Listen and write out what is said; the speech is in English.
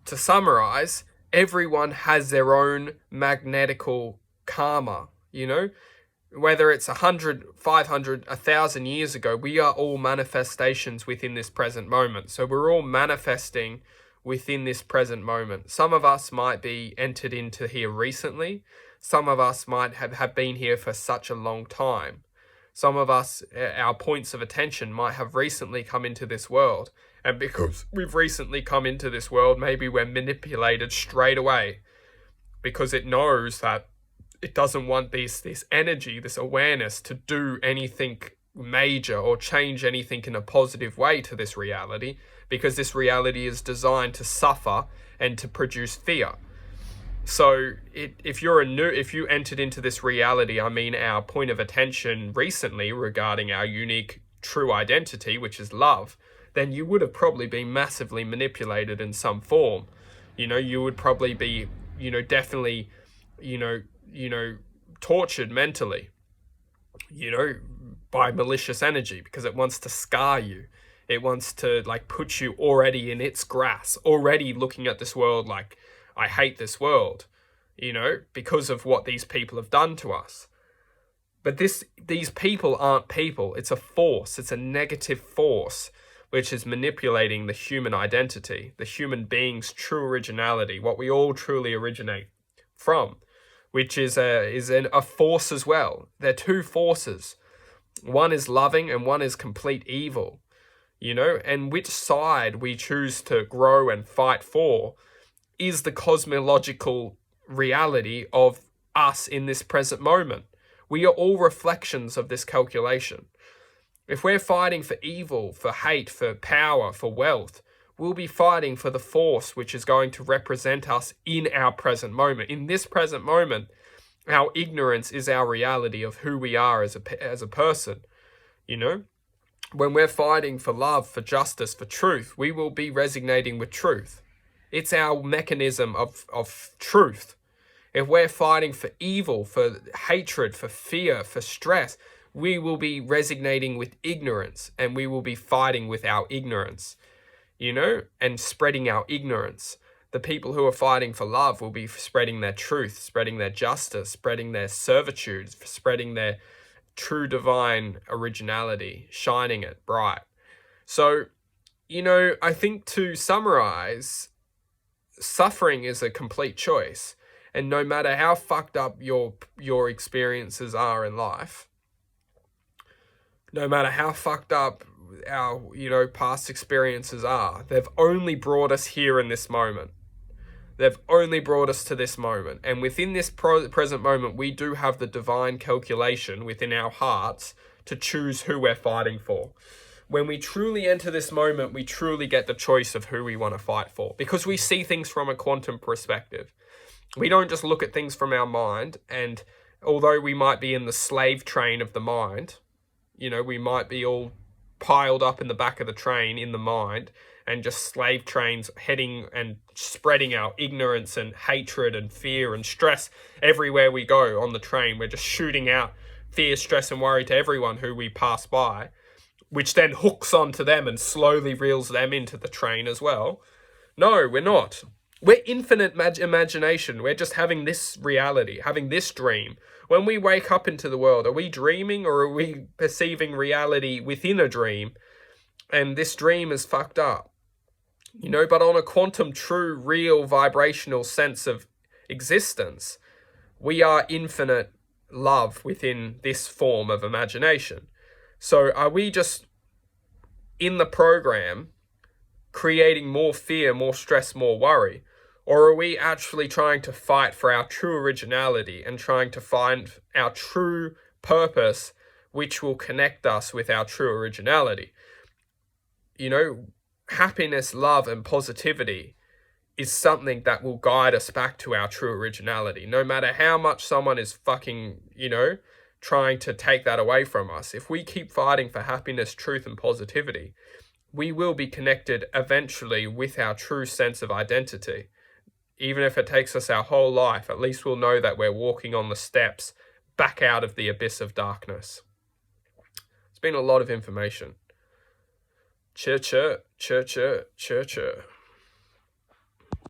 to summarize, everyone has their own magnetical karma, you know? Whether it's 100, 500, 1,000 years ago, we are all manifestations within this present moment. So we're all manifesting within this present moment. Some of us might be entered into here recently. Some of us might have been here for such a long time. Some of us, our points of attention might have recently come into this world. And because we've recently come into this world, maybe we're manipulated straight away because it knows that it doesn't want this energy, this awareness to do anything major or change anything in a positive way to this reality, because this reality is designed to suffer and to produce fear. So if you entered into this reality, I mean our point of attention recently regarding our unique true identity, which is love, then you would have probably been massively manipulated in some form. You would probably be, definitely, tortured mentally, by malicious energy, because it wants to scar you. It wants to put you already in its grasp, already looking at this world like, I hate this world, because of what these people have done to us. But these people aren't people. It's a force. It's a negative force which is manipulating the human identity, the human being's true originality, what we all truly originate from, which is a force as well. They're two forces. One is loving and one is complete evil, and which side we choose to grow and fight for is the cosmological reality of us in this present moment. We are all reflections of this calculation. If we're fighting for evil, for hate, for power, for wealth, we'll be fighting for the force which is going to represent us in our present moment. In this present moment, our ignorance is our reality of who we are as a person. When we're fighting for love, for justice, for truth, we will be resonating with truth. It's our mechanism of truth. If we're fighting for evil, for hatred, for fear, for stress, we will be resonating with ignorance, and we will be fighting with our ignorance, and spreading our ignorance. The people who are fighting for love will be spreading their truth, spreading their justice, spreading their servitude, spreading their true divine originality, shining it bright. So, I think to summarize, suffering is a complete choice. And no matter how fucked up your experiences are in life, no matter how fucked up our, past experiences are, they've only brought us here in this moment. They've only brought us to this moment. And within this present moment, we do have the divine calculation within our hearts to choose who we're fighting for. When we truly enter this moment, we truly get the choice of who we want to fight for, because we see things from a quantum perspective. We don't just look at things from our mind, and although we might be in the slave train of the mind, we might be all piled up in the back of the train in the mind, and just slave trains heading and spreading our ignorance and hatred and fear and stress everywhere we go on the train. We're just shooting out fear, stress, and worry to everyone who we pass by, which then hooks onto them and slowly reels them into the train as well. No, we're not. We're infinite imagination. We're just having this reality, having this dream. When we wake up into the world, are we dreaming, or are we perceiving reality within a dream? And this dream is fucked up. But on a quantum, true, real, vibrational sense of existence, we are infinite love within this form of imagination. So are we just in the program creating more fear, more stress, more worry? Or are we actually trying to fight for our true originality and trying to find our true purpose, which will connect us with our true originality? Happiness, love, and positivity is something that will guide us back to our true originality. No matter how much someone is fucking, trying to take that away from us, if we keep fighting for happiness, truth, and positivity, we will be connected eventually with our true sense of identity. Even if it takes us our whole life, at least we'll know that we're walking on the steps back out of the abyss of darkness. It's been a lot of information. Chur.